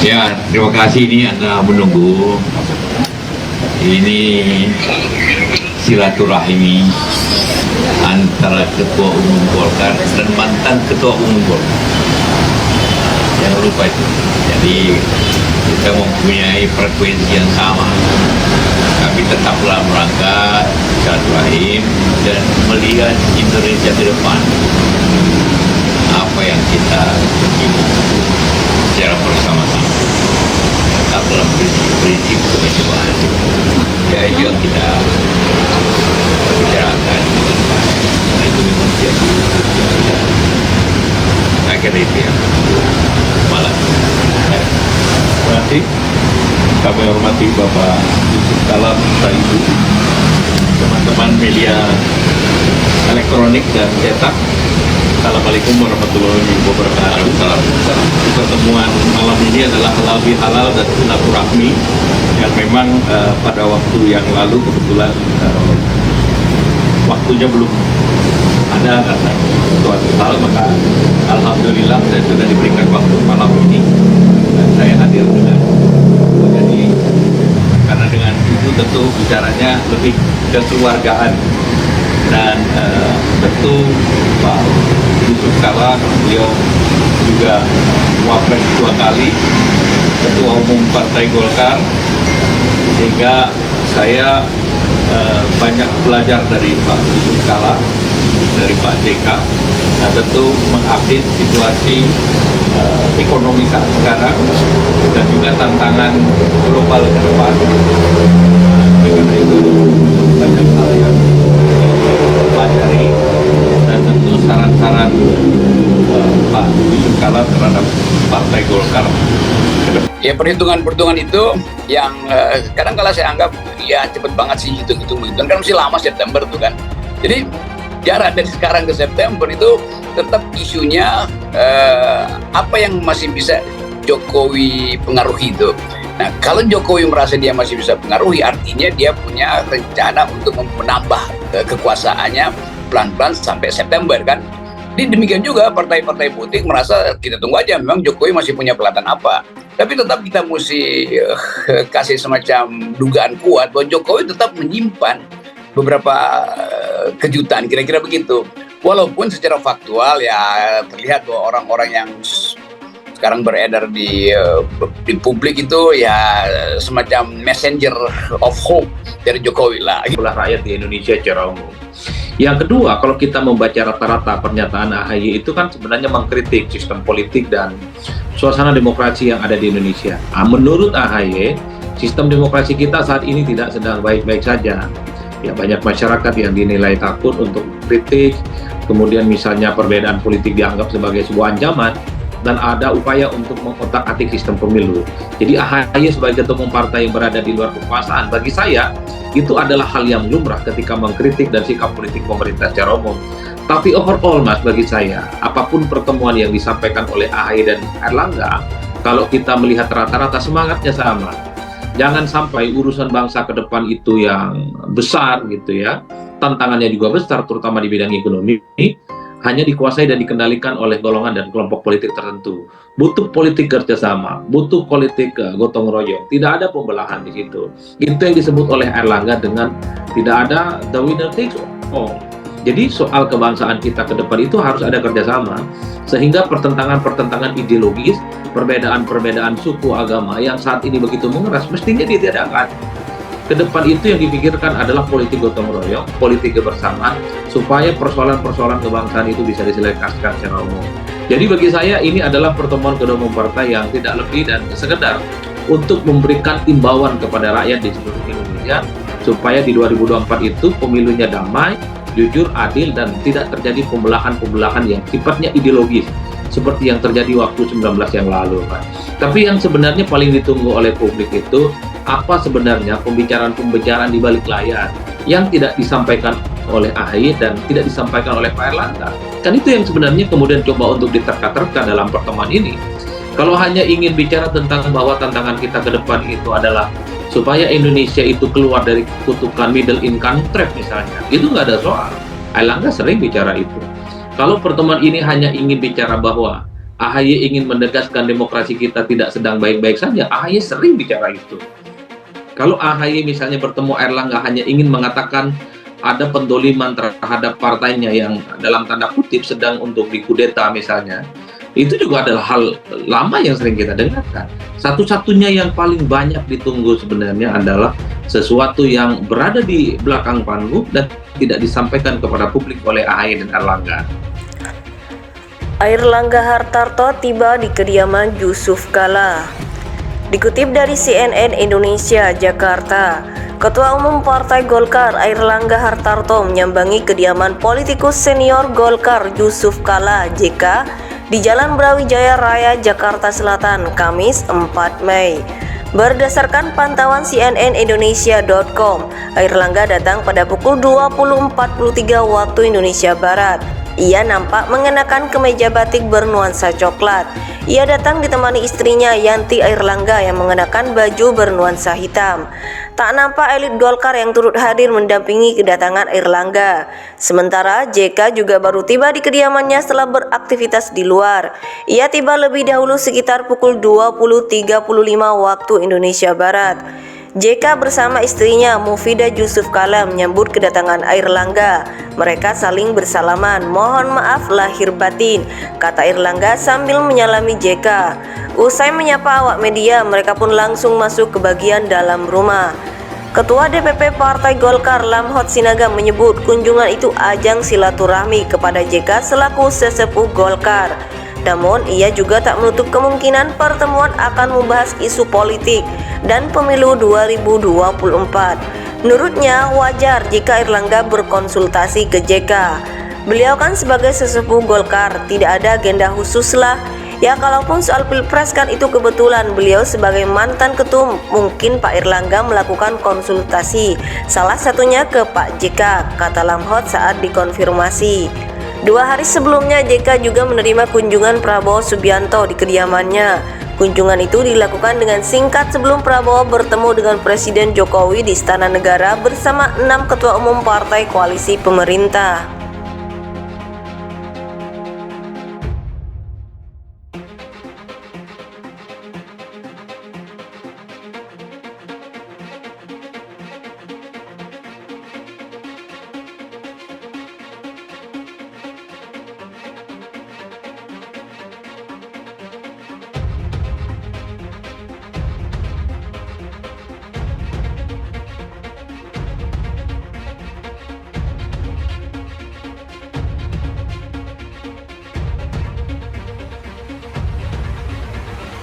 Ya, terima kasih ini Anda menunggu. Ini silaturahmi antara Ketua Umum Golkar dan mantan Ketua Umum Golkar. Jangan lupa itu. Jadi kita mempunyai frekuensi yang sama. Kami tetap dalam rangka silaturahim dan melihat Indonesia ke depan. Apa yang kita ingin secara bersama-sama. Tetap dalam prinsip kebersamaan. Ya, itu yang kita bicarakan. Nah, itu memang jadi. Saya kira itu yang malam. Terima kasih. Kami hormati Bapak Yusuf Kala, Ibu, teman-teman media elektronik dan cetak. Assalamualaikum warahmatullahi wabarakatuh. Pertemuan malam ini adalah halal bihalal dan silaturahmi yang memang pada waktu yang lalu kebetulan waktunya belum ada karena suatu hal, maka alhamdulillah saya sudah diberikan waktu malam ini dan saya hadir dengan jadi karena dengan itu tentu bicaranya lebih kekeluargaan dan tentu Pak Yusuf Kala, beliau juga wapres 2 kali, Ketua Umum Partai Golkar, sehingga saya banyak belajar dari Pak Yusuf Kala, dari Pak JK. Nah, tentu mengupdate situasi ekonomi saat sekarang dan juga tantangan global ke depan. Karena itu banyak hal yang pelajari dan tentu saran-saran Pak Yusuf Kala terhadap Partai Golkar ke depan. Ya, perhitungan-perhitungan itu yang kadang kala saya anggap ya cepet banget sih hitung-hitung kan masih lama September tuh kan. Jadi jarak dari sekarang ke September itu tetap isunya apa yang masih bisa Jokowi pengaruhi itu. Nah, kalau Jokowi merasa dia masih bisa pengaruhi, artinya dia punya rencana untuk menambah kekuasaannya pelan-pelan sampai September kan. Jadi demikian juga partai-partai politik merasa kita tunggu aja memang Jokowi masih punya pelatan apa. Tapi tetap kita mesti kasih semacam dugaan kuat bahwa Jokowi tetap menyimpan beberapa kejutan, kira-kira begitu. Walaupun secara faktual ya terlihat bahwa orang-orang yang sekarang beredar di publik itu ya semacam messenger of hope dari Jokowi lah. Itulah rakyat di Indonesia secara umum. Yang kedua, kalau kita membaca rata-rata pernyataan AHY itu kan sebenarnya mengkritik sistem politik dan suasana demokrasi yang ada di Indonesia. Menurut AHY, sistem demokrasi kita saat ini tidak sedang baik-baik saja. Ya, banyak masyarakat yang dinilai takut untuk kritik, kemudian misalnya perbedaan politik dianggap sebagai sebuah ancaman, dan ada upaya untuk mengotak-atik sistem pemilu. Jadi AHY sebagai ketua umum partai yang berada di luar kekuasaan, bagi saya itu adalah hal yang lumrah ketika mengkritik dan sikap politik pemerintah secara umum. Tapi overall Mas, bagi saya, apapun pertemuan yang disampaikan oleh AHY dan Erlangga, kalau kita melihat rata-rata semangatnya sama. Jangan sampai urusan bangsa ke depan itu yang besar gitu ya, tantangannya juga besar terutama di bidang ekonomi, hanya dikuasai dan dikendalikan oleh golongan dan kelompok politik tertentu. Butuh politik kerjasama, butuh politik gotong royong. Tidak ada pembelahan di situ. Itu yang disebut oleh Erlangga dengan tidak ada the winner takes all. Jadi soal kebangsaan kita ke depan itu harus ada kerjasama, sehingga pertentangan-pertentangan ideologis, perbedaan-perbedaan suku agama yang saat ini begitu mengeras, mestinya ditiadakan. Ke depan itu yang dipikirkan adalah politik gotong royong, politik kebersamaan, supaya persoalan-persoalan kebangsaan itu bisa diselesaikan secara umum. Jadi bagi saya ini adalah pertemuan kedua umum partai yang tidak lebih dan sekedar untuk memberikan imbauan kepada rakyat di seluruh Indonesia, supaya di 2024 itu pemilunya damai, jujur, adil, dan tidak terjadi pembelahan-pembelahan yang sifatnya ideologis, seperti yang terjadi waktu 19 yang lalu, Pak. Tapi yang sebenarnya paling ditunggu oleh publik itu, apa sebenarnya pembicaraan-pembicaraan di balik layar yang tidak disampaikan oleh AHY dan tidak disampaikan oleh Pak Erlangga. Kan itu yang sebenarnya kemudian coba untuk diterka-terka dalam pertemuan ini. Kalau hanya ingin bicara tentang bahwa tantangan kita ke depan itu adalah supaya Indonesia itu keluar dari kutukan middle income trap misalnya, itu nggak ada soal. Erlangga sering bicara itu. Kalau pertemuan ini hanya ingin bicara bahwa AHY ingin menegaskan demokrasi kita tidak sedang baik-baik saja, AHY sering bicara itu. Kalau AHY misalnya bertemu Airlangga hanya ingin mengatakan ada pendoliman terhadap partainya yang dalam tanda kutip sedang untuk dikudeta misalnya, itu juga adalah hal lama yang sering kita dengarkan. Satu-satunya yang paling banyak ditunggu sebenarnya adalah sesuatu yang berada di belakang panggung dan tidak disampaikan kepada publik oleh AHY dan Airlangga. Airlangga Hartarto tiba di kediaman Yusuf Kala. Dikutip dari CNN Indonesia, Jakarta, Ketua Umum Partai Golkar Airlangga Hartarto menyambangi kediaman politikus senior Golkar Yusuf Kala (JK) di Jalan Brawijaya Raya, Jakarta Selatan, Kamis 4 Mei. Berdasarkan pantauan cnnindonesia.com, Airlangga datang pada pukul 20.43 waktu Indonesia Barat. Ia nampak mengenakan kemeja batik bernuansa coklat. Ia datang ditemani istrinya Yanti Airlangga yang mengenakan baju bernuansa hitam. Tak nampak elit Golkar yang turut hadir mendampingi kedatangan Airlangga. Sementara JK juga baru tiba di kediamannya setelah beraktivitas di luar. Ia tiba lebih dahulu sekitar pukul 20.35 waktu Indonesia Barat. JK bersama istrinya Mufidah Yusuf Kala menyambut kedatangan Airlangga. Mereka saling bersalaman, "Mohon maaf lahir batin," kata Airlangga sambil menyalami JK. Usai menyapa awak media, mereka pun langsung masuk ke bagian dalam rumah. Ketua DPP Partai Golkar Lamhot Sinaga menyebut kunjungan itu ajang silaturahmi kepada JK selaku sesepuh Golkar. Namun ia juga tak menutup kemungkinan pertemuan akan membahas isu politik dan pemilu 2024. Menurutnya wajar jika Airlangga berkonsultasi ke JK. Beliau kan sebagai sesepuh Golkar, tidak ada agenda khusus lah. Ya kalaupun soal pilpres kan itu kebetulan beliau sebagai mantan ketum, mungkin Pak Airlangga melakukan konsultasi, salah satunya ke Pak JK, kata Lamhot saat dikonfirmasi. 2 hari sebelumnya JK juga menerima kunjungan Prabowo Subianto di kediamannya. Kunjungan itu dilakukan dengan singkat sebelum Prabowo bertemu dengan Presiden Jokowi di Istana Negara bersama 6 ketua umum partai koalisi pemerintah.